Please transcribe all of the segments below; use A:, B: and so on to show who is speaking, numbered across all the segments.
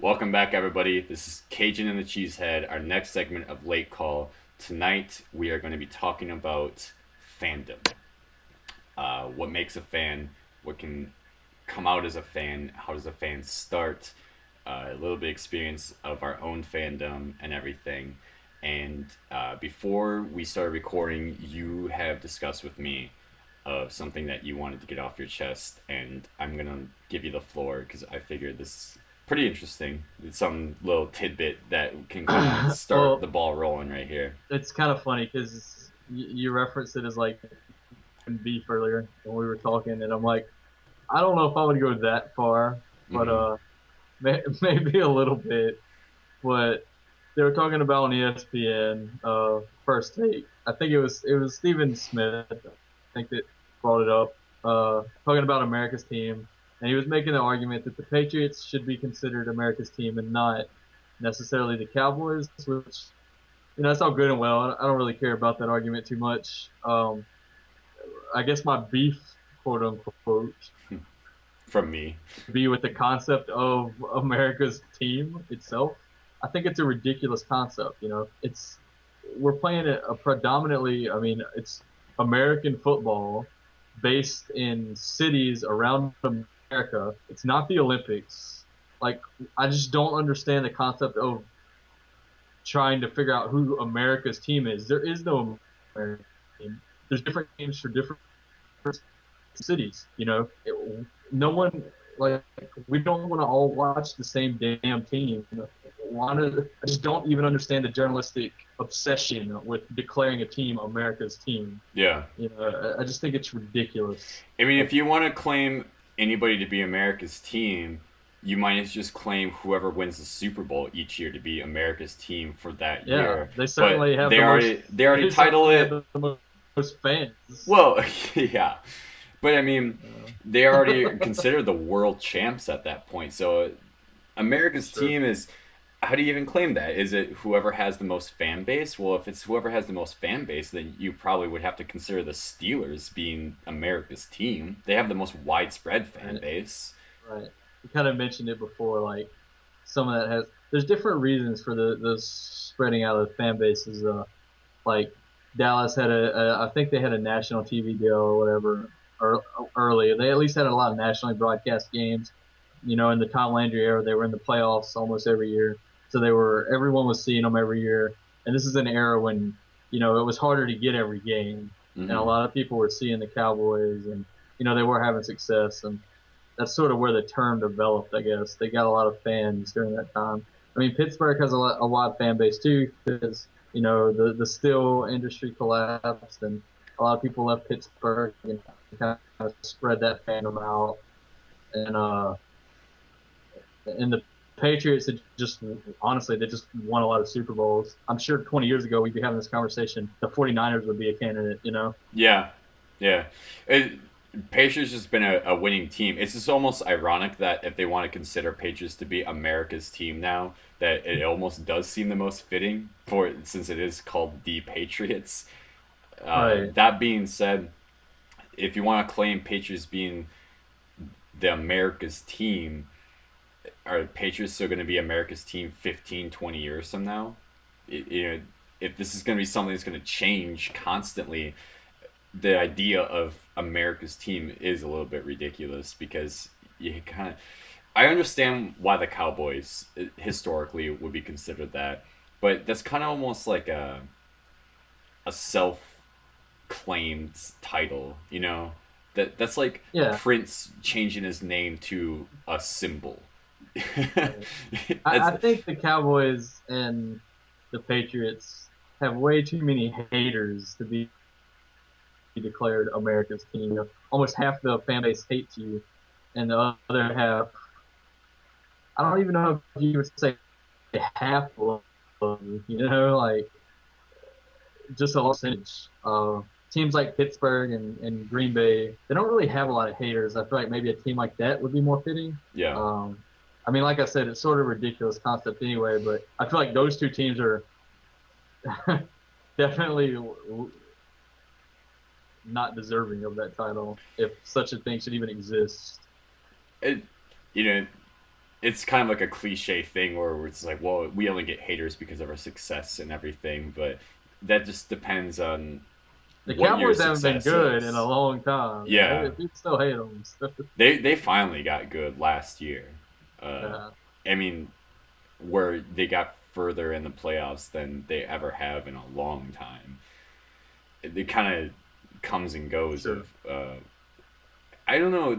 A: Welcome back, everybody. This is Cajun and the Cheesehead, our next segment of Late Call. Tonight, we are going to be talking about fandom. What makes a fan, what can come out as a fan, how does a fan start, a little bit experience of our own fandom and everything. And before we started recording, you have discussed with me of something that you wanted to get off your chest, and I'm gonna give you the floor because I figured this is pretty interesting. It's some little tidbit that can kind of start the
B: Well,
A: ball rolling right here.
B: it's kind of funny because you referenced it as like in beef earlier when we were talking, and I'm like, I don't know if I would go that far, but
A: Mm-hmm.
B: maybe a little bit. But they were talking about on ESPN, first take. I think it was Stephen Smith, I think that brought it up, talking about America's team, and he was making the argument that the Patriots should be considered America's team and not necessarily the Cowboys, which that's all good and well. I don't really care about that argument too much. I guess my beef, quote unquote,
A: From me.
B: be with the concept of America's team itself. I think it's a ridiculous concept. It's we're playing a predominantly. I mean, it's American football based in cities around America. It's not the Olympics. Like, I just don't understand the concept of trying to figure out who America's team is. There is no American team. There's different teams for different cities. No one like we don't want to all watch the same damn team. I just don't even understand the journalistic obsession with declaring a team America's team.
A: Yeah.
B: I just think it's ridiculous.
A: I mean,
B: Like,
A: if you want to claim anybody to be America's team, you might as just claim whoever wins the Super Bowl each year to be America's team for that
B: yeah,
A: year.
B: they
A: But
B: certainly have
A: they
B: the most.
A: already they already
B: They
A: title
B: certainly have
A: it.
B: the most fans.
A: Well, yeah, but I mean, they already
B: Uh,
A: consider the world champs at that point. So
B: it's
A: America's
B: true.
A: team is. How do you even claim that? Is it whoever has the most fan base? Well, if it's whoever has the most fan base, then you probably would have to consider the Steelers being America's team. They have the most widespread fan
B: Right.
A: base.
B: Right. You kind of mentioned it before, like some of that has. There's different reasons for the spreading out of the fan bases. Like Dallas had I think they had a national TV deal or whatever early. They at least had a lot of nationally broadcast games. In the Tom Landry era, they were in the playoffs almost every year, so everyone was seeing them every year. And this is an era when it was harder to get every game, and a
A: Mm-hmm.
B: lot of people were seeing the Cowboys, and they were having success, and that's sort of where the term developed, I guess. They got a lot of fans during that time. I mean, Pittsburgh has a wide fan base too because the steel industry collapsed and a lot of people left Pittsburgh and kind of spread that fandom out. And the Patriots had just honestly they just won a lot of Super Bowls. I'm sure 20 years ago we'd be having this conversation. The 49ers would be a candidate.
A: Yeah, yeah. Patriots has been a winning team. It's just almost ironic that if they want to consider Patriots to be America's team now, that it almost does seem the most fitting for since it is called the Patriots.
B: Right.
A: That being said, if you want to claim Patriots being the America's team, are Patriots still going to be America's team 15, 20 years from now? If this is going to be something that's going to change constantly, the idea of America's team is a little bit ridiculous because you kind of. I understand why the Cowboys historically would be considered that, but that's kind of almost like a self claimed title, you know? That's like
B: Yeah.
A: Prince changing his name to a symbol.
B: Right.
A: That's
B: I think the Cowboys and the Patriots have way too many haters to be declared America's team. Almost half the fan base hates you, and the other half, I don't even know if you would say half love you. Like just a percentage. Teams like Pittsburgh and Green Bay, they don't really have a lot of haters. I feel like maybe a team like that would be more fitting.
A: yeah.
B: Um, I mean, like I said, it's sort of a ridiculous concept anyway, but I feel like those two teams are definitely not deserving of that title, if such a thing should even exist.
A: It, you know, it's kind of like a cliche thing where it's like, well, we only get haters because of our success and everything, but that just depends on
B: The
A: what your
B: Cowboys haven't been
A: success
B: good in a
A: is.
B: long time.
A: Yeah,
B: People still hate them.
A: they finally got good last year. Uh,
B: Uh,
A: I mean, where they got further in the playoffs than they ever have in a long time. It kind of comes and goes of
B: sure.
A: I don't know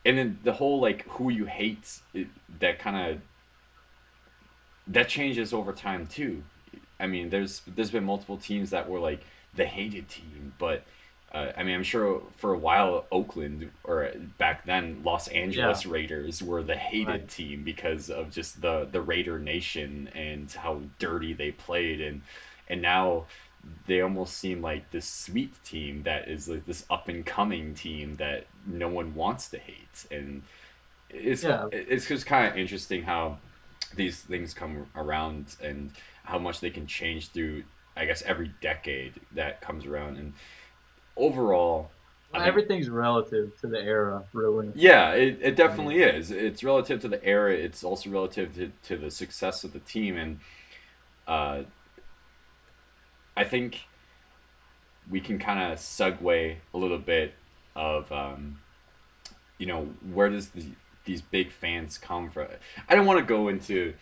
A: and then the whole like who you hate that kind of that changes over time too. I mean, there's been multiple teams that were like the hated team, but I mean, I'm sure for a while Oakland or back then Los
B: Yeah.
A: Angeles Raiders were the
B: Right.
A: hated team because of just the Raider Nation and how dirty they played, and now they almost seem like this sweet team that is like this up and coming team that no one wants to hate, and
B: Yeah.
A: it's just kind of interesting how these things come around and how much they can change through I guess every decade that comes around and overall I
B: Well,
A: think
B: everything's relative to the era, really.
A: yeah it
B: I mean,
A: definitely is. It's relative to the era, it's also relative to the success of the team, and uh, I think we can kind of segue a little bit of where does these big fans come from. I don't want to go into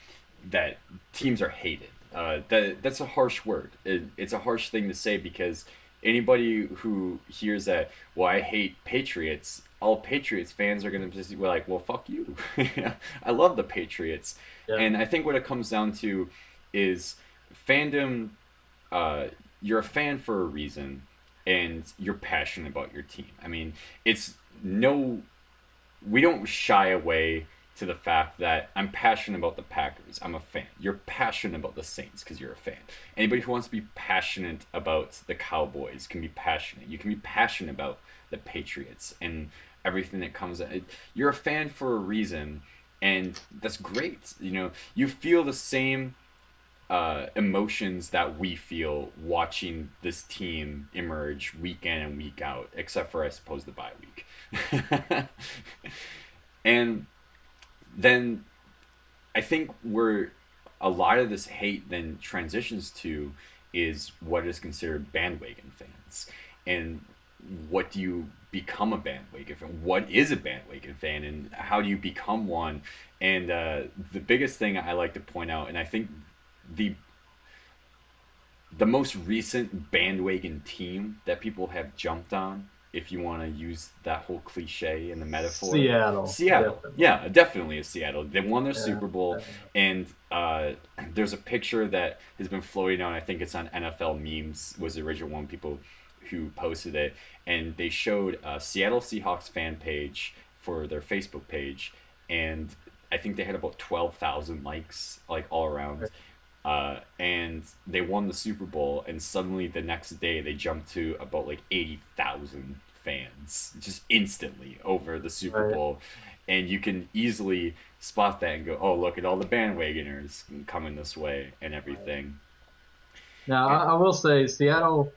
A: that teams are hated. That's a harsh word. It's a harsh thing to say because anybody who hears that, well, I hate Patriots, all Patriots fans are going to just be like, well, fuck you. I love the Patriots.
B: yeah.
A: And I think what it comes down to is fandom. Uh, you're a fan for a reason, and you're passionate about your team. I mean, it's no we don't shy away to the fact that I'm passionate about the Packers. I'm a fan. You're passionate about the Saints because you're a fan. Anybody who wants to be passionate about the Cowboys can be passionate. You can be passionate about the Patriots and everything that comes. You're a fan for a reason, and that's great. You feel the same emotions that we feel watching this team emerge week in and week out, except for I suppose the bye week. And then I think where a lot of this hate then transitions to is what is considered bandwagon fans. And what do you become a bandwagon fan? What is a bandwagon fan and how do you become one? And the biggest thing I like to point out, and I think the the most recent bandwagon team that people have jumped on, if you want to use that whole cliche and the metaphor,
B: Seattle,
A: Seattle.
B: definitely.
A: Yeah, definitely is Seattle. They won their
B: Yeah.
A: Super Bowl,
B: Definitely.
A: and there's a picture that has been floating on. I think it's on NFL memes. Was the original one people who posted it, and they showed a Seattle Seahawks fan page for their Facebook page, and I think they had about 12,000 likes, like all around, and they won the Super Bowl, and suddenly the next day they jumped to about like 80,000 fans just instantly over the Super
B: Right.
A: Bowl. And you can easily spot that and go, oh, look at all the bandwagoners coming this way and
B: Right.
A: everything.
B: Now,
A: And,
B: I will say Seattle,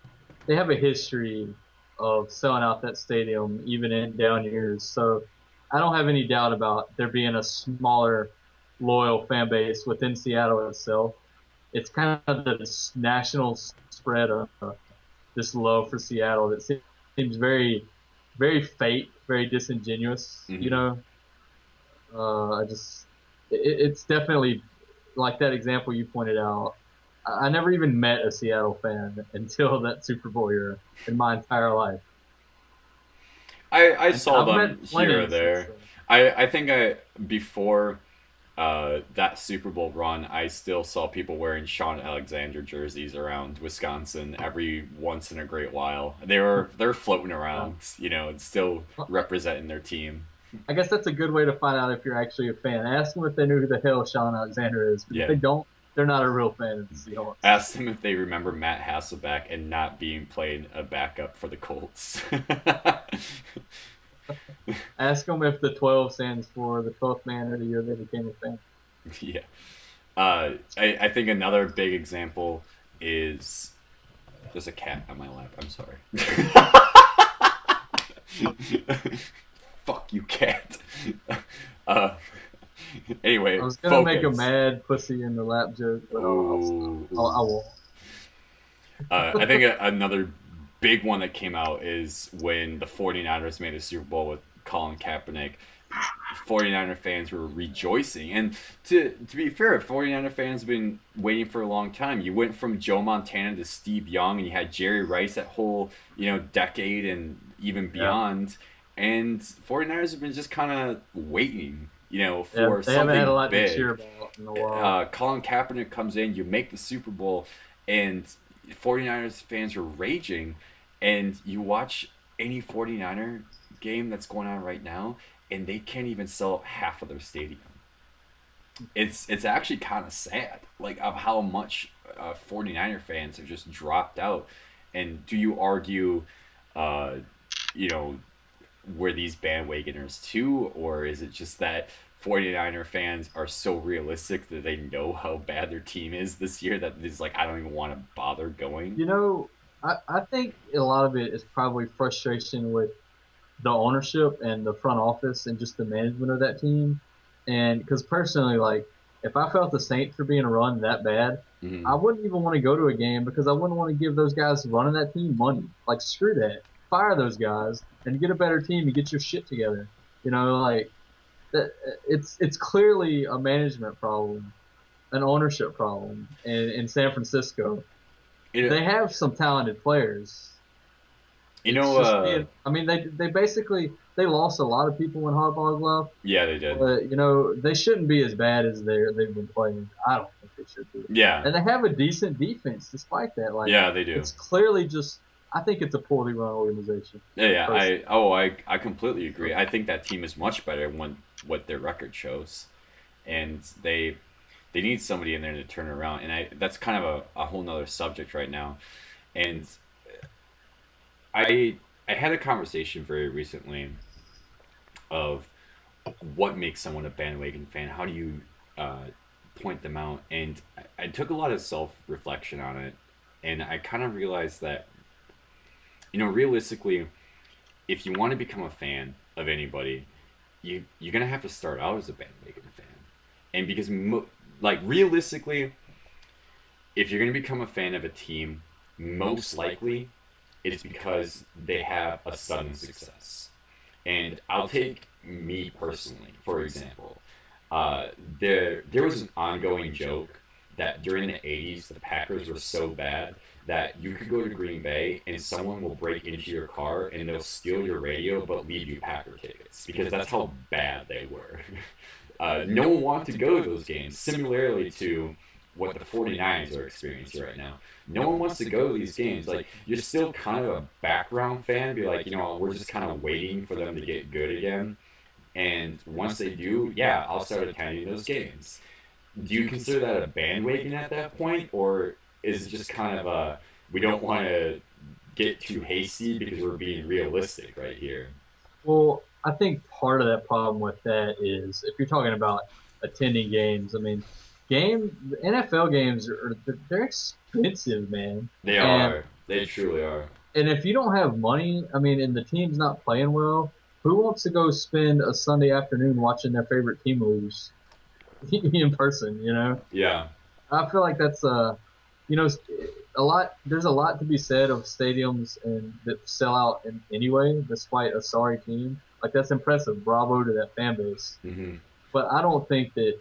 B: they have a history of selling out that stadium even in down years. So I don't have any doubt about there being a smaller, loyal fan base within Seattle itself. It's kind of this national spread of this love for Seattle that seems very, very fake, very disingenuous.
A: mhm.
B: I just, it's definitely like that example you pointed out. I never even met a Seattle fan until that Super Bowl year in my entire life.
A: I
B: And
A: saw
B: I've
A: them
B: met
A: here or
B: plenty since
A: there.
B: then.
A: I think before that Super Bowl run, I still saw people wearing Sean Alexander jerseys around Wisconsin every once in a great while. They're floating
B: Uh,
A: around, and still
B: well,
A: representing their team.
B: I guess that's a good way to find out if you're actually a fan. Ask them if they knew who the hell Sean Alexander is, because if
A: Yeah.
B: they don't, they're not a real fan of the Seahawks.
A: Ask them if they remember Matt Hasselbeck and not being played a backup for the Colts.
B: Ask them if the 12 stands for the 12th man of the year they became a fan.
A: Yeah. I think another big example is there's a cat on my lap. I'm sorry. Fuck you, cat. Uh,
B: I
A: Anyway,
B: was gonna make a
A: focus.
B: mad pussy in the lap joke, but I'll stop.
A: Ooh,
B: I
A: ooh.
B: won't.
A: I think another big one that came out is when the 49ers made the Super Bowl with Colin Kaepernick. 49er fans were rejoicing. And to be fair, 49er fans have been waiting for a long time. You went from Joe Montana to Steve Young, and you had Jerry Rice that whole, decade and even
B: Yeah,
A: beyond. And 49ers have been just kind of waiting,
B: yeah.
A: for
B: They haven't had a
A: something
B: lot to cheer
A: big.
B: about in a while.
A: Colin Kaepernick comes in, you make the Super Bowl, and 49ers fans are raging. And you watch any 49er game that's going on right now, and they can't even sell out half of their stadium. It's actually kind of sad, like of how much 49er fans have just dropped out. And do you argue, uh, you know, were these bandwagoners too, or is it just that 49er fans are so realistic that they know how bad their team is this year that it's like I don't even want to bother going?
B: You know, I think a lot of it is probably frustration with the ownership and the front office and just the management of that team. And because personally, like, if I felt the Saints were being run that bad,
A: Mm-hmm.
B: I wouldn't even want to go to a game because I wouldn't want to give those guys running that team money. Like, screw that. Fire those guys and get a better team and get your shit together. Like that, it's clearly a management problem, an ownership problem in San Francisco.
A: You know,
B: They have some talented players.
A: you
B: It's
A: know,
B: just being. I mean, they basically they lost a lot of people when Harbaugh left,
A: yeah, they did.
B: but they shouldn't be as bad as they've been playing. I don't think they should be,
A: Yeah,
B: and they have a decent defense despite that. Like
A: yeah, they do.
B: it's clearly just. I think it's a poorly run organization.
A: Yeah, yeah.
B: Personally,
A: I completely agree. I think that team is much better when what their record shows, and they need somebody in there to turn it around. And that's kind of a whole nother subject right now. And I had a conversation very recently of what makes someone a bandwagon fan. How do you point them out? And I took a lot of self reflection on it, and I kind of realized that realistically, if you want to become a fan of anybody, you're gonna have to start out as a bandwagon fan, and because like realistically, if you're gonna become a fan of a team, most likely it's because they have a sudden success. And I'll take me personally, for example. There was an ongoing joke that during the '80s the Packers were so bad that you could go to Green Bay and someone will break into your car and they'll steal your radio but leave you Packer tickets because that's how bad they were. No one wanted to go to those games. Similarly to what the 49ers are experiencing right now. No one wants to go to these games. Like, you're still kind of a background fan, be like, we're just kind of waiting for them to get good again. And once they do, yeah, I'll start attending those games. Do you consider that a bandwagon at that point? Or is it just kind of a, we don't want to get too hasty because we're being realistic right here?
B: well, I think part of that problem with that is if you're talking about attending games. I mean, NFL games they're expensive, man,
A: They
B: and
A: are. They truly are.
B: And if you don't have money, I mean, and the team's not playing well, who wants to go spend a Sunday afternoon watching their favorite team lose in person?
A: Yeah.
B: I feel like that's you know, a lot. There's a lot to be said of stadiums and that sell out anyway, despite a sorry team. Like that's impressive. Bravo to that fan base.
A: Hmm.
B: But I don't think that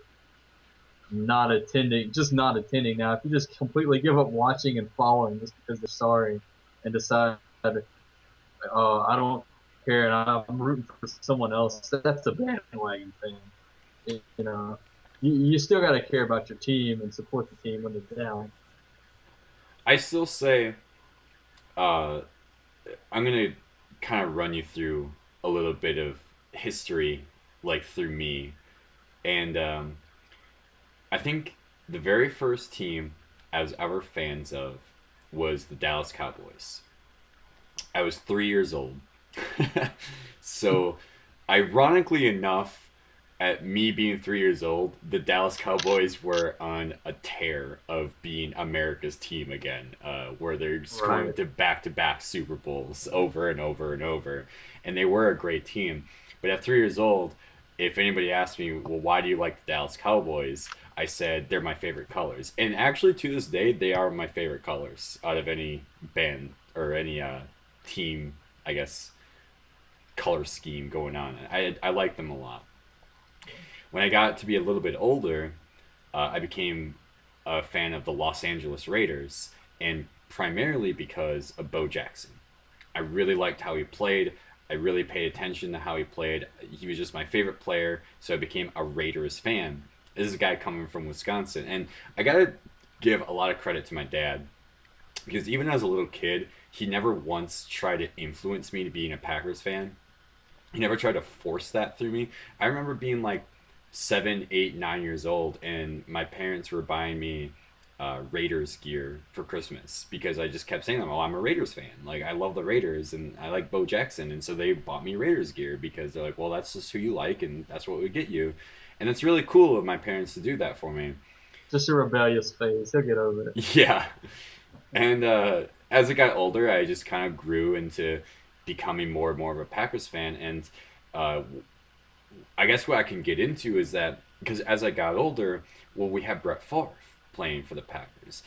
B: just not attending now, if you just completely give up watching and following just because they're sorry and decide I don't care, and I'm rooting for someone else. That's a bandwagon thing. You still got to care about your team and support the team when they're down.
A: I still say uh, I'm gonna kind of run you through a little bit of history, like through me, and I think the very first team I was ever fans of was the Dallas Cowboys. I was 3 years old, so ironically enough, at me being 3 years old, the Dallas Cowboys were on a tear of being America's team again, where they're just going
B: Right.
A: to back Super Bowls over and over and over. And they were a great team. But at 3 years old, if anybody asked me, well, why do you like the Dallas Cowboys? I said they're my favorite colors, and actually to this day they are my favorite colors out of any band or any team, I guess, color scheme going on. I like them a lot. When I got to be a little bit older, I became a fan of the Los Angeles Raiders, and primarily because of Bo Jackson. I really liked how he played. I really paid attention to how he played. He was just my favorite player, so I became a Raiders fan. This is a guy coming from Wisconsin, and I gotta give a lot of credit to my dad because even as a little kid, he never once tried to influence me to being a Packers fan. He never tried to force that through me. I remember being like 7, 8, 9 years old, and my parents were buying me Raiders gear for Christmas because I just kept saying, "Oh, I'm a Raiders fan. Like I love the Raiders and I like Bo Jackson," and so they bought me Raiders gear because they're like, "Well, that's just who you like, and that's what we get you." And it's really cool of my parents to do that for me.
B: Just a rebellious phase. He'll get over it.
A: Yeah, and as I got older, I just kind of grew into becoming more and more of a Packers fan, and uh, I guess what I can get into is that because as I got older, well, we had Brett Favre playing for the Packers.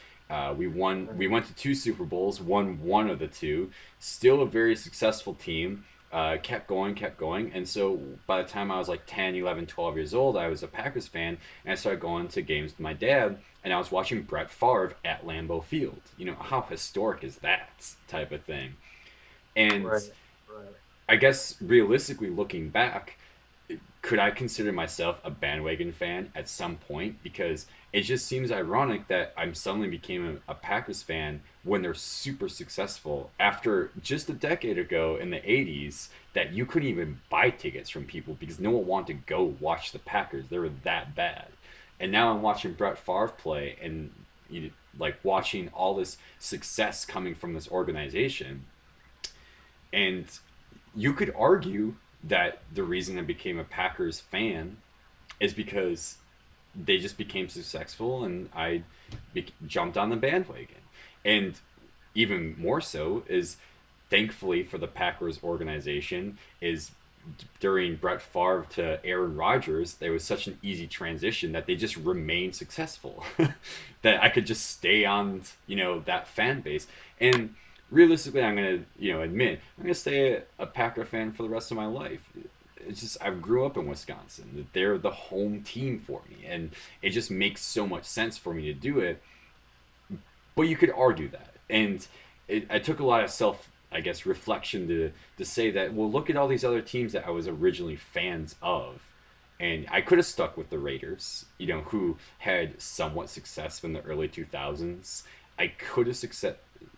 A: We won. We went to two Super Bowls, won one of the two. Still a very successful team. Kept going, kept going. And so by the time I was like 10, 11, 12 years old, I was a Packers fan. And I started going to games with my dad. And I was watching Brett Favre at Lambeau Field. You know, how historic is that type of thing? And
B: Right. Right.
A: I guess realistically looking back, could I consider myself a bandwagon fan at some point? Because it just seems ironic that I'm suddenly became a Packers fan when they're super successful after just a decade ago in the 80s that you couldn't even buy tickets from people because no one wanted to go watch the Packers. They were that bad. And now I'm watching Brett Favre play and like watching all this success coming from this organization. And you could argue that the reason I became a Packers fan is because they just became successful and I jumped on the bandwagon. And even more so is thankfully for the Packers organization is during Brett Favre to Aaron Rodgers, there was such an easy transition that they just remained successful. That I could just stay on, that fan base. And realistically, I'm gonna, admit I'm gonna stay a Packer fan for the rest of my life. It's just I grew up in Wisconsin. They're the home team for me, and it just makes so much sense for me to do it. But you could argue that, and I took a lot of self, I guess, reflection to say that. Well, look at all these other teams that I was originally fans of, and I could have stuck with the Raiders, who had somewhat success in the early 2000s. I could have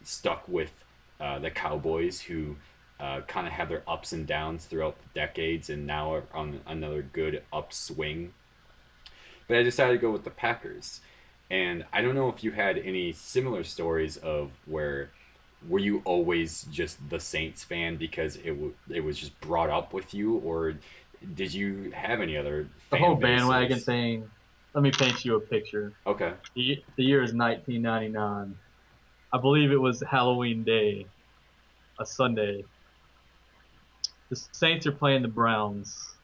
A: stuck with the Cowboys, who kind of had their ups and downs throughout the decades and now are on another good upswing. But I decided to go with the Packers. And I don't know if you had any similar stories of were you always just the Saints fan because it was just brought up with you, or did you have any other
B: The
A: fan
B: whole bandwagon
A: bases?
B: thing. Let me paint you a picture.
A: Okay.
B: The year is 1999. I believe it was Halloween Day, a Sunday. The Saints are playing the Browns.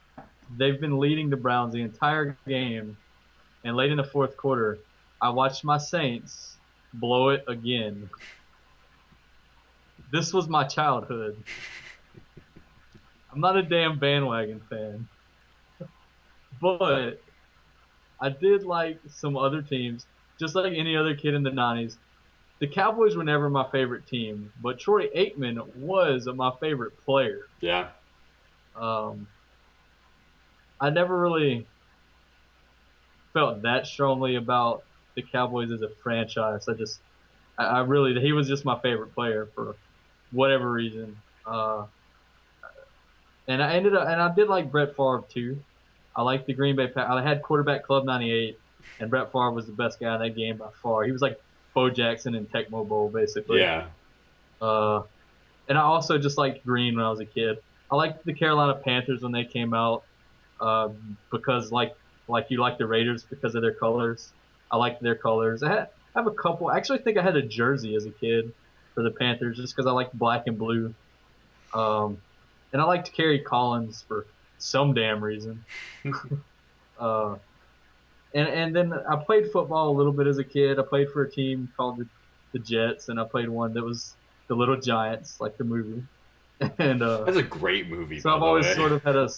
B: They've been leading the Browns the entire game, and late in the fourth quarter, I watched my Saints blow it again. This was my childhood. I'm not a damn bandwagon fan, but I did like some other teams, just like any other kid in the 90s. The Cowboys were never my favorite team, but Troy Aikman was my favorite player.
A: Yeah.
B: Um, I never really felt that strongly about the Cowboys as a franchise. I really, he was just my favorite player for whatever reason. And I did like Brett Favre too. I liked the Green Bay Packers. I had quarterback Club 98, and Brett Favre was the best guy in that game by far. He was like Bo Jackson in Tecmo Bowl, basically.
A: Yeah.
B: Uh, and I also just liked green when I was a kid. I liked the Carolina Panthers when they came out because, like you like the Raiders because of their colors. I liked their colors. I have a couple. I actually think I had a jersey as a kid for the Panthers just because I liked black and blue. And I liked Kerry Collins for some damn reason. Uh, and then I played football a little bit as a kid. I played for a team called the Jets, and I played one that was the Little Giants, like the movie. And
A: That's a great movie,
B: so
A: by
B: I've
A: the
B: always
A: way.
B: sort of had a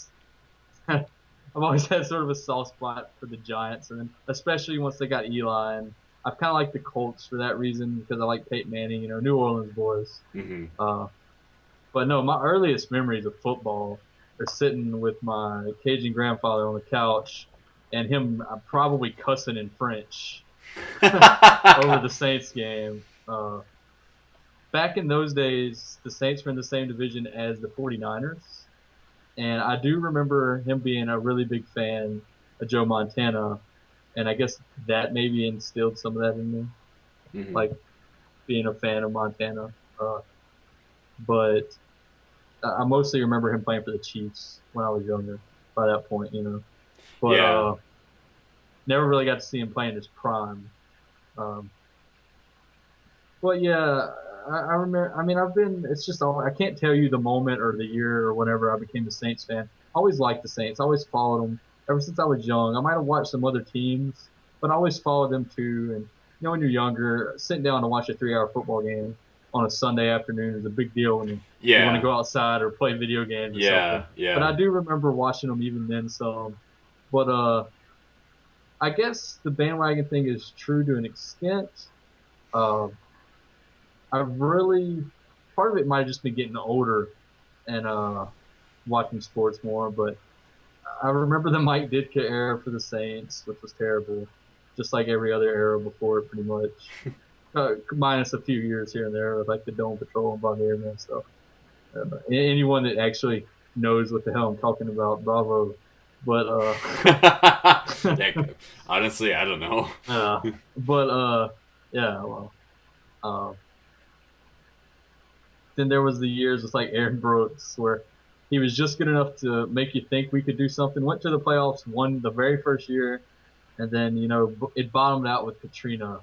B: I've always had sort of a soft spot for the Giants, and then especially once they got Eli, and I've kind of liked the Colts for that reason because I like Peyton Manning, New Orleans boys.
A: Hmm.
B: Uh, but no, my earliest memories of football are sitting with my Cajun grandfather on the couch, and him probably cussing in French over the Saints game. Back in those days, the Saints were in the same division as the 49ers. And I do remember him being a really big fan of Joe Montana. And I guess that maybe instilled some of that in me,
A: Hmm.
B: like being a fan of Montana. But I mostly remember him playing for the Chiefs when I was younger by that point. But
A: Yeah.
B: never really got to see him play in his prime. Um, Well, yeah, I remember. I mean, it's just I can't tell you the moment or the year or whenever I became a Saints fan. I always liked the Saints. I always followed them ever since I was young. I might have watched some other teams, but I always followed them too. And when you're younger, sitting down to watch a 3-hour football game on a Sunday afternoon is a big deal when you want to
A: Yeah.
B: go outside or play video games or
A: Yeah.
B: something. But
A: Yeah.
B: I do remember watching them even then some. But I guess the bandwagon thing is true to an extent. Uh, I've really part of it might have just been getting older and watching sports more, but I remember the Mike Ditka era for the Saints, which was terrible, just like every other era before, pretty much. Minus a few years here and there, with like the Dome Patrol and Von Airman and stuff. Anyone that actually knows what the hell I'm talking about, bravo. But
A: Yeah, honestly, I don't know.
B: uh, but yeah, well, uh, then there was the years with like Aaron Brooks where he was just good enough to make you think we could do something. Went to the playoffs, won the very first year, and then it bottomed out with Katrina.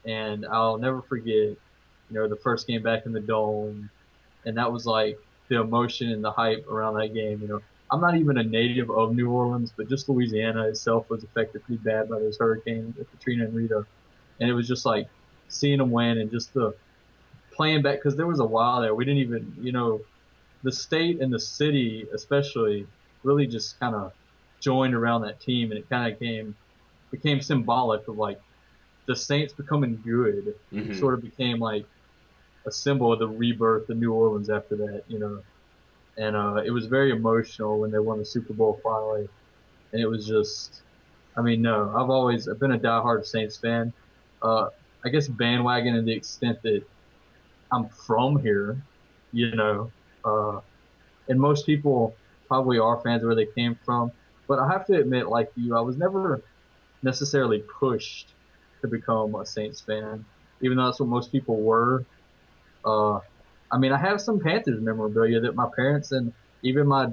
B: And I'll never forget, the first game back in the dome, and that was like the emotion and the hype around that game. I'm not even a native of New Orleans, but just Louisiana itself was affected pretty bad by those hurricanes, Katrina and Rita, and it was just like seeing them win and just the playing back because there was a while there we didn't even the state and the city especially really just kind of joined around that team, and it kind of became symbolic of like the Saints becoming good. It
A: Hmm.
B: sort of became like a symbol of the rebirth of New Orleans after that. And it was very emotional when they won the Super Bowl finally, and it was just, I mean, no, I've been a diehard Saints fan. uh I guess bandwagon in the extent that I'm from here, you know, uh, and most people probably are fans of where they came from. But I have to admit, like you, I was never necessarily pushed to become a Saints fan, even though that's what most people were. Uh, I mean, I have some Panthers memorabilia that my parents and even my,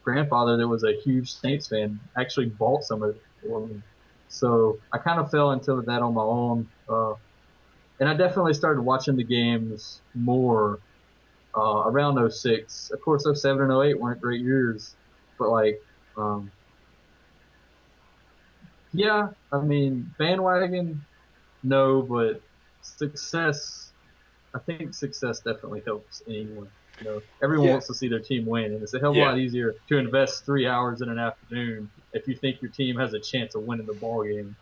B: grandfather that was a huge Saints fan actually bought some of it for me. So I kind of fell into that on my own. And I definitely started watching the games more around '06. Of course, '07 and '08 weren't great years, but like, um, yeah, I mean, bandwagon, no, but success, I think success definitely helps anyone. Everyone
A: Yeah.
B: wants to see their team win, and it's a hell of a
A: Yeah.
B: lot easier to invest 3 hours in an afternoon if you think your team has a chance of winning the ball game.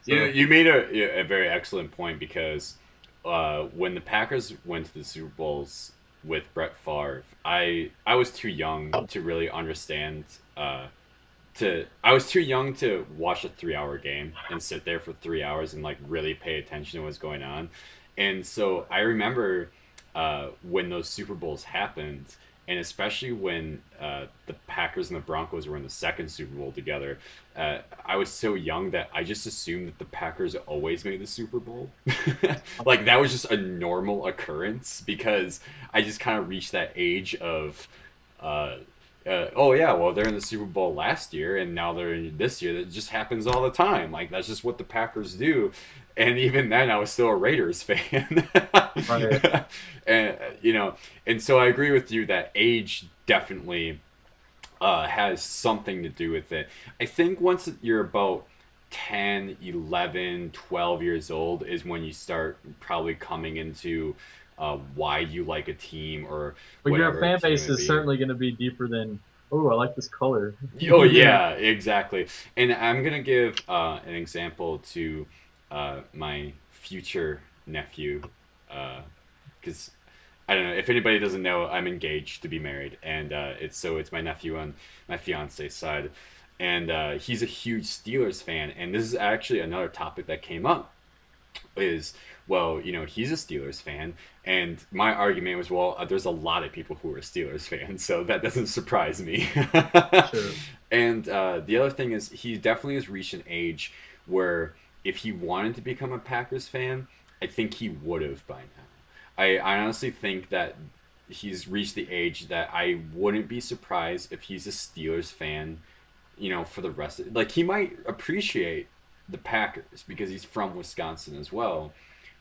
B: So,
A: You made a very excellent point because when the Packers went to the Super Bowls with Brett Favre, I was too young to really understand. I was too young to watch a 3 hour game and sit there for 3 hours and like really pay attention to what's going on, and so I remember when those Super Bowls happened, and especially when the Packers and the Broncos were in the second Super Bowl together. I was so young that I just assumed that the Packers always made the Super Bowl. Like that was just a normal occurrence because I just kind of reached that age of uh, oh yeah, well they're in the Super Bowl last year and now they're in this year. That just happens all the time. Like that's just what the Packers do. And even then, I was still a Raiders fan.
B: right,
A: And and so I agree with you that age definitely has something to do with it. I think once you're about 10, 11, 12 years old is when you start probably coming into why you like a team or
B: But your
A: whatever
B: fan
A: team it
B: base
A: may
B: is
A: be.
B: certainly going to be deeper than, oh, I like this color.
A: Oh
B: You know,
A: yeah, exactly. And I'm gonna give an example to my future nephew, because I don't know if anybody doesn't know, I'm engaged to be married, and it's my nephew on my fiance's side, and he's a huge Steelers fan, and this is actually another topic that came up is well, he's a Steelers fan, and my argument was, well, there's a lot of people who are Steelers fans, so that doesn't surprise me.
B: sure.
A: And the other thing is, he definitely has reached an age where if he wanted to become a Packers fan, I think he would have by now. I honestly think that he's reached the age that I wouldn't be surprised if he's a Steelers fan, for the rest of like he might appreciate the Packers because he's from Wisconsin as well.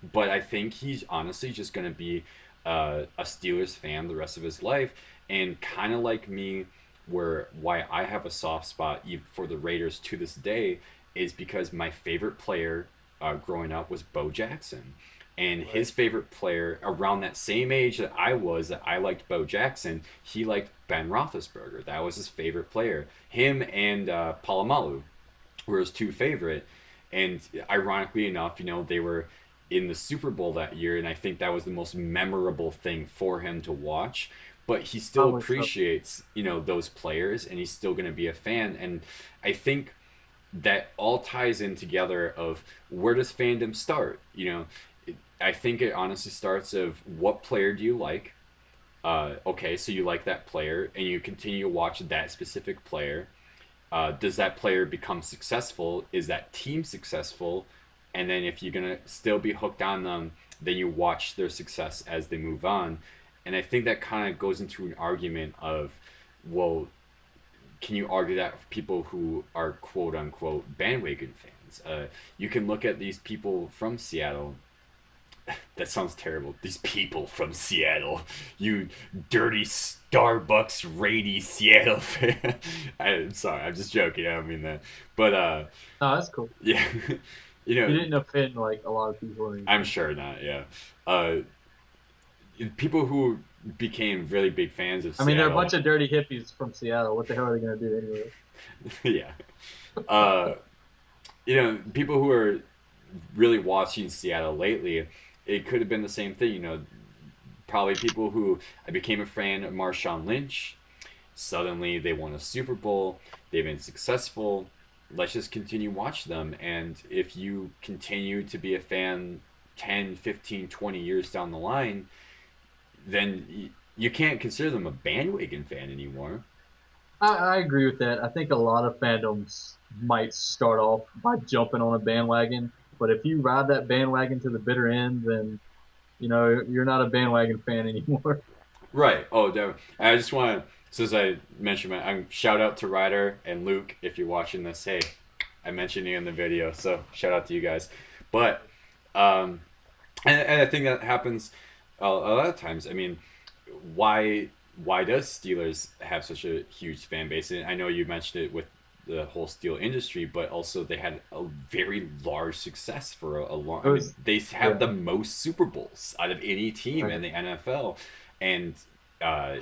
A: But I think he's honestly just going to be a Steelers fan the rest of his life. And kind of like me, where why I have a soft spot for the Raiders to this day is because my favorite player growing up was Bo Jackson. And
B: Right.
A: his favorite player around that same age that I was, that I liked Bo Jackson, he liked Ben Roethlisberger. That was his favorite player. Him and Palomalu were his two favorite. And ironically enough, they were in the Super Bowl that year, and I think that was the most memorable thing for him to watch. But he still
B: Probably so.
A: appreciates, those players, and he's still going to be a fan. And I think that all ties in together of where does fandom start? I think it honestly starts of what player do you like? Okay, so you like that player, and you continue to watch that specific player. Does that player become successful? Is that team successful? And then if you're gonna still be hooked on them, then you watch their success as they move on. And I think that kind of goes into an argument of, well, can you argue that for people who are quote unquote bandwagon fans? You can look at these people from Seattle. That sounds terrible. These people from Seattle, you dirty Starbucks rady Seattle fan. I'm sorry, I'm just joking. I don't mean that. But
B: No, that's cool.
A: yeah, you
B: You
A: know,
B: didn't offend like a lot of people or
A: I'm
B: anything.
A: sure not. Yeah, uh, people who became really big fans of
B: I mean, they're a bunch
A: Seattle.
B: of dirty hippies from Seattle. What the hell are they gonna do anyway?
A: Yeah, uh, people who are really watching Seattle lately. It could have been the same thing. Probably people who I became a fan of Marshawn Lynch. Suddenly they won a Super Bowl. They've been successful. Let's just continue watch them. And if you continue to be a fan 10, 15, 20 years down the line, then you can't consider them a bandwagon fan anymore.
B: I agree with that. I think a lot of fandoms might start off by jumping on a bandwagon, but if you ride that bandwagon to the bitter end, then you're not a bandwagon fan anymore.
A: Right. Oh, definitely. I just want to, since I mentioned shout out to Ryder and Luke if you're watching this. Hey, I mentioned you in the video, so shout out to you guys. But um, and I think that happens a lot of times. I mean, why why does Steelers have such a huge fan base? And I know you mentioned it with the whole steel industry, but also they had a very large success for a long.
B: It
A: I mean,
B: was,
A: they have
B: yeah,
A: the most Super Bowls out of any team
B: right.
A: in the NFL, and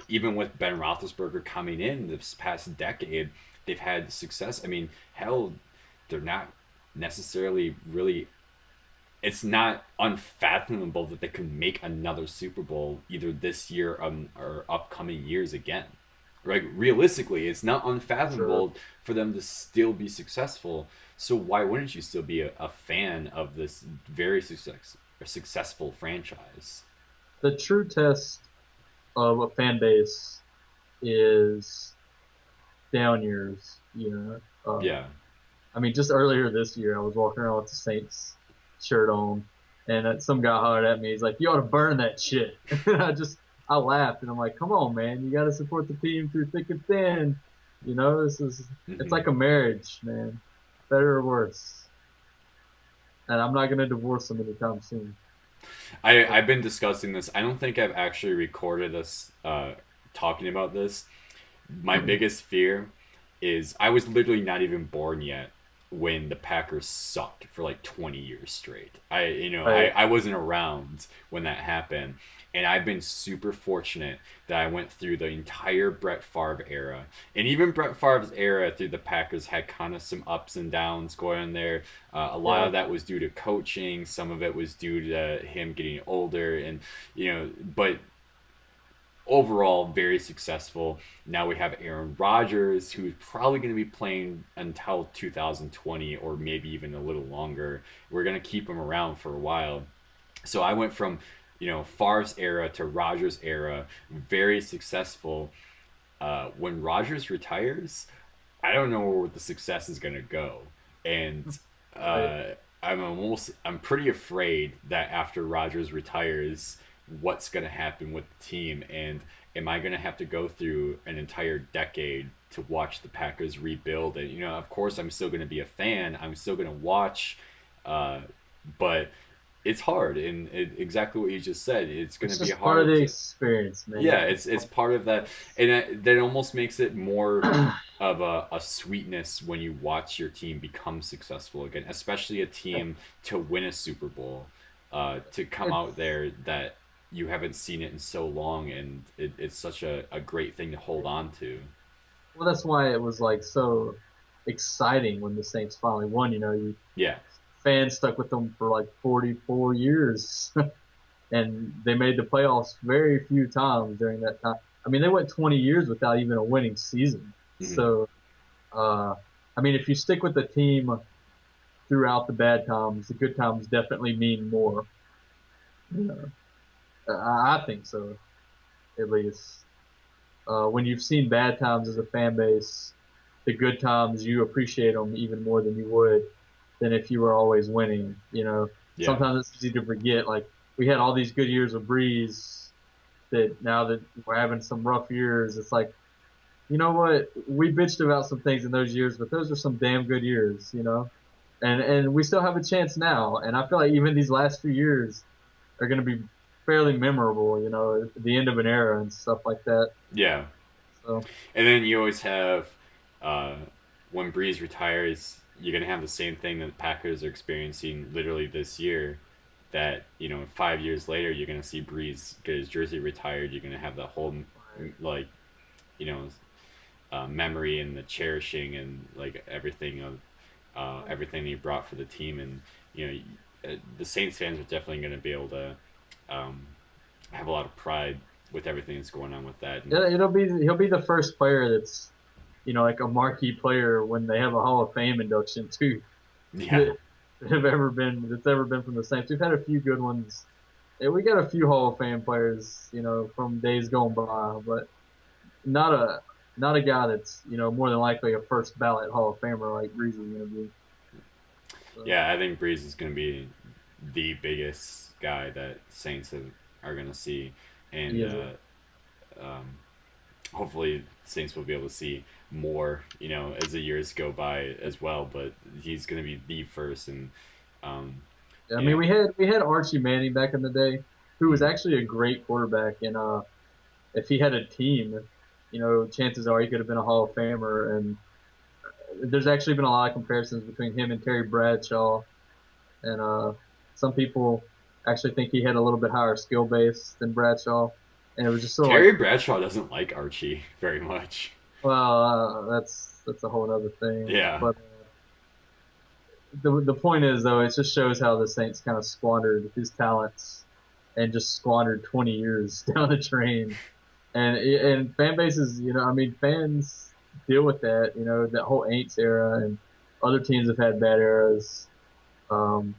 A: even with Ben Roethlisberger coming in this past decade, they've had success. I mean, hell, they're not necessarily really, it's not unfathomable that they could make another Super Bowl either this year or upcoming years again. Right? Realistically, it's not
B: Sure.
A: unfathomable for them to still be successful. So why wouldn't you still be a fan of this very successful franchise?
B: The true test of a fan base is down years.
A: Yeah.
B: I mean, just earlier this year, I was walking around with the Saints shirt on, and some guy hollered at me. He's like, "You ought to burn that shit." And I laughed, and I'm like, "Come on, man, you got to support the team through thick and thin." It's
A: Hmm.
B: like a marriage, man, better or worse. And I'm not gonna divorce them anytime soon. So,
A: I've been discussing this. I don't think I've actually recorded us talking about this. My biggest fear is I was literally not even born yet when the Packers sucked for like 20 years straight.
B: Right.
A: I wasn't around when that happened. And I've been super fortunate that I went through the entire Brett Favre era. And even Brett Favre's era through the Packers had kind of some ups and downs going on there. A lot
B: Yeah.
A: of that was due to coaching, some of it was due to him getting older. And, but overall very successful. Now we have Aaron Rodgers, who's probably going to be playing until 2020 or maybe even a little longer. We're going to keep him around for a while. So I went from, Favre's era to Rodgers' era, very successful. When Rodgers retires, I don't know where the success is going to go. And
B: Right.
A: uh, I'm pretty afraid that after Rodgers retires, what's going to happen with the team, and am I going to have to go through an entire decade to watch the Packers rebuild? And of course, I'm still going to be a fan. I'm still going to watch, uh, but it's hard, and exactly what you just said. It's going
B: It's
A: to be
B: just part of
A: hard
B: the
A: to.
B: experience, man.
A: Yeah, it's part of that, and that almost makes it more of a sweetness when you watch your team become successful again, especially a team to win a Super Bowl, to come out
B: It's
A: there that you haven't seen it in so long, and it's such a great thing to hold on to.
B: well, that's why it was like so exciting when the Saints finally won. You
A: Yeah,
B: fans stuck with them for like 44 years, and they made the playoffs very few times during that time. I mean, they went 20 years without even a winning season.
A: hmm
B: So, uh, I mean, if you stick with the team throughout the bad times, the good times definitely mean more. You know, I think so, at least. When you've seen bad times as a fan base, the good times you appreciate them even more than you would than if you were always winning.
A: yeah,
B: Sometimes it's easy to forget. Like we had all these good years with Breeze, that now that we're having some rough years, it's like, you know what? We bitched about some things in those years, but those are some damn good years. And we still have a chance now. And I feel like even these last few years are going to be fairly memorable. At the end of an era and stuff like that.
A: yeah.
B: So
A: And then you always have, uh, when Breeze retires, you're gonna have the same thing that the Packers are experiencing literally this year. That 5 years later, you're gonna see Breeze get his jersey retired. You're gonna have that whole like you know memory and the cherishing and like everything of everything he brought for the team, and the Saints fans are definitely gonna be able to um, have a lot of pride with everything that's going on with that. And
B: he'll be the first player that's like a marquee player when they have a Hall of Fame induction too.
A: yeah,
B: That that's ever been from the Saints. We've had a few good ones. Yeah, we got a few Hall of Fame players, from days gone by, but not a not a guy that's more than likely a first ballot Hall of Famer like Breeze is gonna be. So,
A: yeah, I think Breeze is going to be the biggest guy that are going to see,
B: he
A: and
B: is a
A: um, hopefully Saints will be able to see more, as the years go by as well. But he's going to be the first, and um,
B: I
A: you
B: mean,
A: know,
B: we had Archie Manning back in the day, who was
A: mm,
B: actually a great quarterback, and if he had a team, chances are he could have been a Hall of Famer. And there's actually been a lot of comparisons between him and Terry Bradshaw, and some people actually think he had a little bit higher skill base than Bradshaw, and it was just sort of like,
A: Terry Bradshaw doesn't like Archie very much.
B: well, that's a whole other thing.
A: Yeah,
B: But the point is though, it just shows how the Saints kind of squandered his talents and just squandered 20 years down the drain. And fan bases, I mean, fans deal with that, that whole Aints era, and other teams have had bad eras. Um,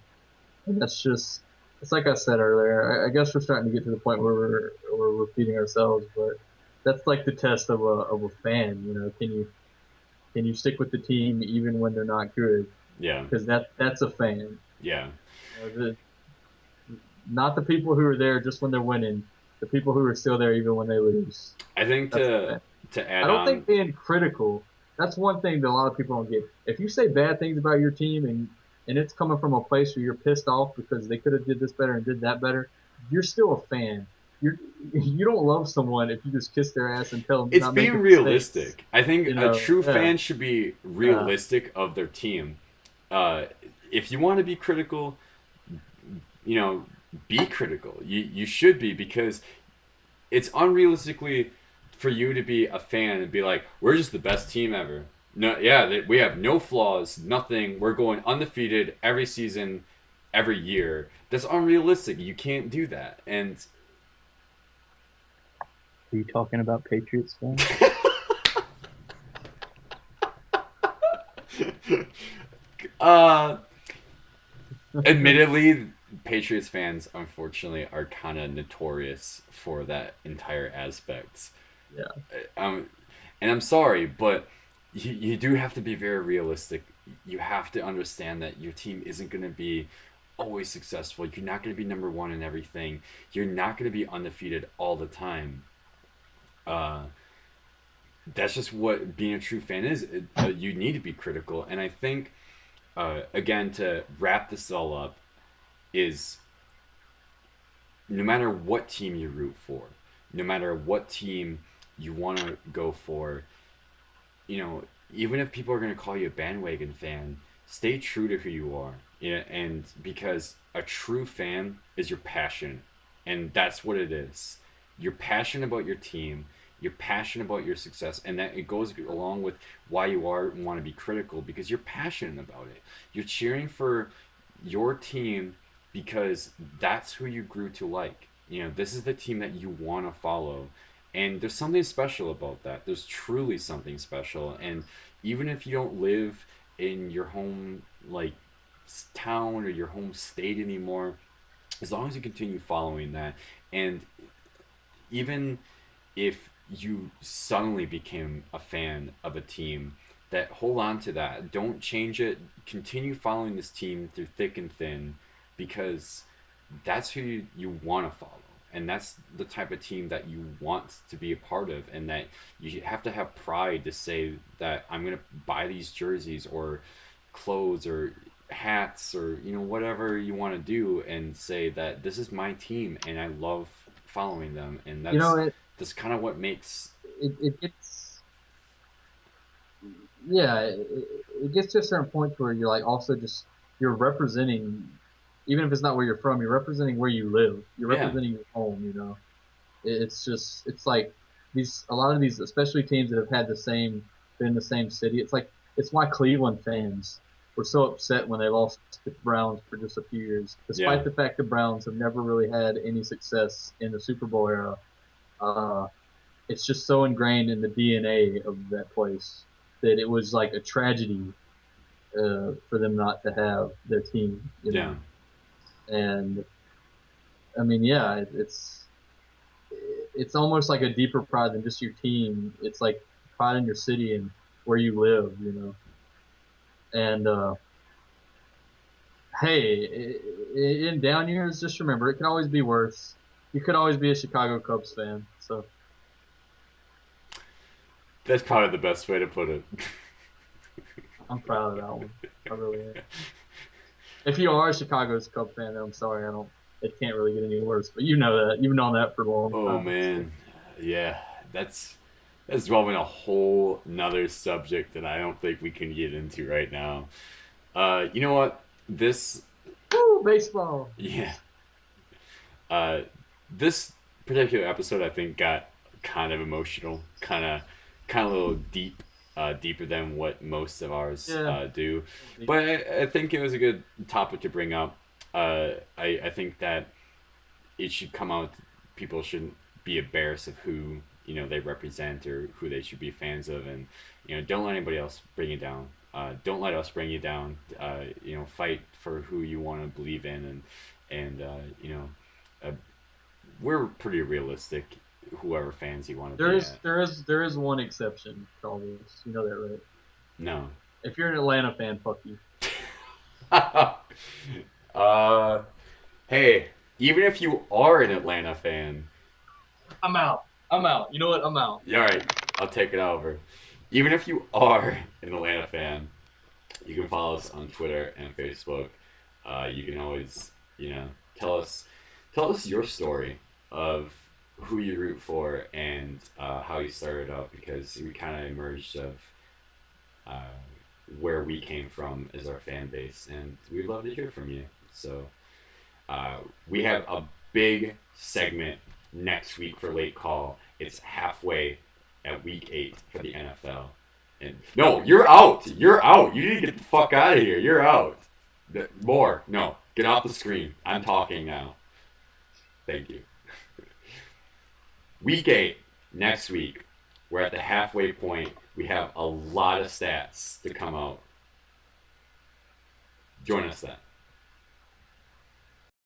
B: and that's just, it's like I said earlier. I guess we're starting to get to the point where we're repeating ourselves, but that's like the test of a fan. Can you stick with the team even when they're not good?
A: yeah,
B: Because that's a fan.
A: yeah.
B: The, not the people who are there just when they're winning, the people who are still there even when they lose.
A: I think
B: That's a
A: to
B: fan.
A: to
B: I
A: add
B: don't think
A: on,
B: being critical. That's one thing that a lot of people don't get. If you say bad things about your team and it's coming from a place where you're pissed off because they could have did this better and did that better, you're still a fan. you're you don't love someone if you just kiss their ass and tell them to
A: It's
B: not make
A: being
B: mistakes.
A: realistic. I think
B: You
A: a
B: know,
A: true
B: yeah,
A: fan should be
B: yeah.
A: realistic of their team. Uh, if you want to be critical, you know, be critical. You should be, because it's unrealistically for you to be a fan and be like, we're just the best team ever. No, yeah, we have no flaws, nothing. We're going undefeated every season, every year. That's unrealistic. You can't do that. And
C: Are you talking about Patriots fans?
A: uh, admittedly, Patriots fans unfortunately are kind of notorious for that entire aspect.
B: Yeah.
A: Um, and I'm sorry, but you do have to be very realistic. You have to understand that your team isn't going to be always successful. You're not going to be number one in everything. You're not going to be undefeated all the time. Uh, that's just what being a true fan is. You need to be critical, and I think again, to wrap this all up, is no matter what team you root for, no matter what team you want to go for, you know, even if people are going to call you a bandwagon fan, stay true to who you are. Yeah, and because a true fan is your passion, and that's what it is. You're passionate about your team. You're passionate about your success, and that it goes along with why you are want to be critical, because you're passionate about it. You're cheering for your team because that's who you grew to like. You know, this is the team that you want to follow, and there's something special about that. There's truly something special. And even if you don't live in your home, like, town or your home state anymore, as long as you continue following that, and even if you suddenly became a fan of a team, that hold on to that, don't change it, continue following this team through thick and thin, because that's who you want to follow, and that's the type of team that you want to be a part of, and that you have to have pride to say that I'm going to buy these jerseys or clothes or hats or whatever you want to do, and say that this is my team and I love following them. And
B: You know,
A: that's kind of what makes.
B: it gets yeah, it gets to a certain point where you're like also just you're representing, even if it's not where you're from, you're representing where you live. You're
A: Yeah,
B: representing your home. It's just it's like these a lot of these, especially teams that have had the same been in the same city. It's like it's why Cleveland fans were so upset when they lost to the Browns for just a few years,
A: yeah,
B: despite the fact the Browns have never really had any success in the Super Bowl era. Uh, it's just so ingrained in the DNA of that place that it was like a tragedy for them not to have their team,
A: yeah.
B: And I mean, yeah, it's almost like a deeper pride than just your team. It's like pride in your city and where you live. And hey, in down years, just remember it can always be worse. You could always be a Chicago Cubs fan, so
A: That's probably the best way to put it.
B: I'm proud of that one. I really am. If you are a Chicago's Cub fan, then I'm sorry, I don't. It can't really get any worse. But you know that. You've known that for a long
A: Oh
B: time. So.
A: man, yeah, that's involving a whole nother subject that I don't think we can get into right now. You know what? This,
B: Woo, baseball.
A: yeah, uh, this particular episode I think got kind of emotional, kind of a little deep, deeper than what most of ours
B: Yeah.
A: do. But I think it was a good topic to bring up. I think that it should come out. People shouldn't be embarrassed of who they represent or who they should be fans of, and don't let anybody else bring you down. Don't let us bring you down. Fight for who you want to believe in, and uh, we're pretty realistic. Whoever fans you want to
B: There
A: be
B: is
A: at.
B: there is there is one exception to all this. You know that, right?
A: No.
B: If you're an Atlanta fan, fuck you.
A: uh, hey, even if you are an Atlanta fan,
B: I'm out. I'm out. You know what? I'm out.
A: all right, I'll take it over. Even if you are an Atlanta fan, you can follow us on Twitter and Facebook. You can always, tell us your story of who you root for and how you started out, because we kind of emerged of uh, where we came from as our fan base, and we'd love to hear from you. So uh, we have a big segment next week for Late Call. It's halfway at week 8 for the NFL. And no, you're out. You're out. You need to get the fuck out of here. You're out. More. No. Get off the screen. I'm talking now. Thank you. Week 8, next week. We're at the halfway point. We have a lot of stats to come out. Join us then.